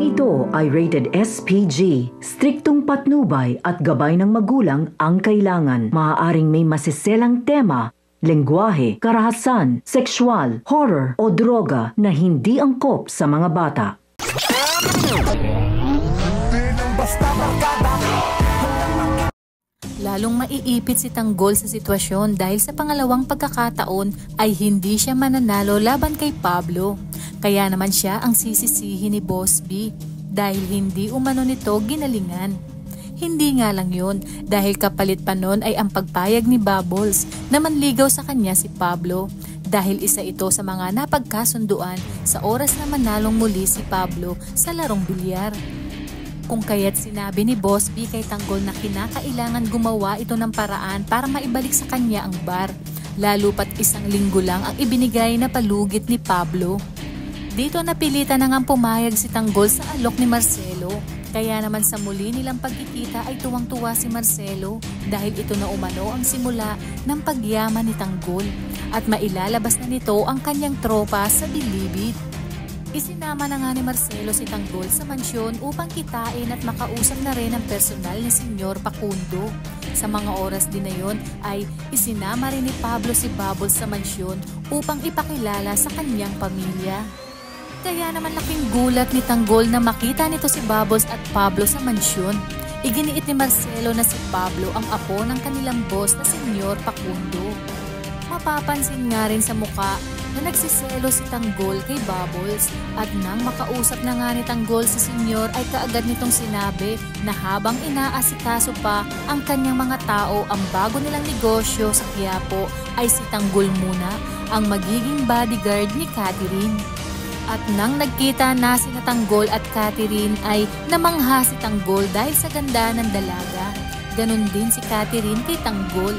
Programang ito ay rated SPG. Striktong patnubay at gabay ng magulang ang kailangan. Maaaring may masiselang tema, lengguwahe, karahasan, sexual, horror o droga na hindi angkop sa mga bata. Lalong maiipit si Tanggol sa sitwasyon dahil sa pangalawang pagkakataon ay hindi siya mananalo laban kay Pablo. Kaya naman siya ang sisisihin ni Boss B dahil hindi umano nito ginalingan. Hindi nga lang yun dahil kapalit pa nun ay ang pagpayag ni Bubbles na manligaw sa kanya si Pablo dahil isa ito sa mga napagkasunduan sa oras na manalong muli si Pablo sa larong bilyar. Kung kaya't sinabi ni Boss B kay Tanggol na kinakailangan gumawa ito ng paraan para maibalik sa kanya ang bar, lalo pat 1 linggo lang ang ibinigay na palugit ni Pablo. Dito napilitan na ngang pumayag si Tanggol sa alok ni Marcelo, kaya naman sa muli nilang pagkikita ay tuwang-tuwa si Marcelo dahil ito na umano ang simula ng pagyaman ni Tanggol at mailalabas na nito ang kanyang tropa sa Bilibid. Isinama na nga ni Marcelo si Tanggol sa mansyon upang kitain at makausap na rin ang personal ni Senyor Pacundo. Sa mga oras din na yon ay isinama rin ni Pablo si Bubbles sa mansyon upang ipakilala sa kanyang pamilya. Kaya naman laking gulat ni Tanggol na makita nito si Bubbles at Pablo sa mansyon. Iginiit ni Marcelo na si Pablo ang apo ng kanilang boss na Senyor Pacundo. Mapapansin nga rin sa muka na nagsiselo si Tanggol kay Bubbles at nang makausap na nga ni Tanggol si Senyor ay kaagad nitong sinabi na habang inaasikaso pa ang kanyang mga tao ang bago nilang negosyo sa Quiapo ay si Tanggol muna ang magiging bodyguard ni Catherine. At nang nagkita na sina Tanggol at Catherine ay namangha si Tanggol dahil sa ganda ng dalaga. Ganon din si Catherine kay Tanggol.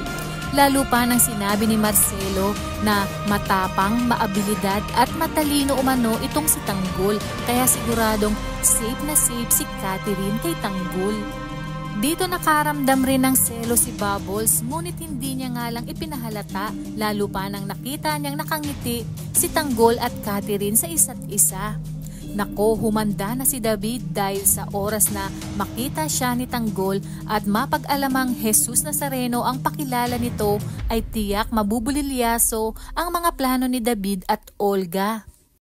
Lalo pa nang sinabi ni Marcelo na matapang, maabilidad at matalino umano itong si Tanggol kaya siguradong safe na safe si Catherine kay Tanggol. Dito nakaramdam rin ng selo si Bubbles ngunit hindi niya nga lang ipinahalata lalo pa nang nakita niyang nakangiti si Tanggol at Catherine sa isa't isa. Nako, humanda na si David dahil sa oras na makita siya ni Tanggol at mapag-alamang Jesus Nazareno ang pakilala nito ay tiyak mabubulilyaso ang mga plano ni David at Olga.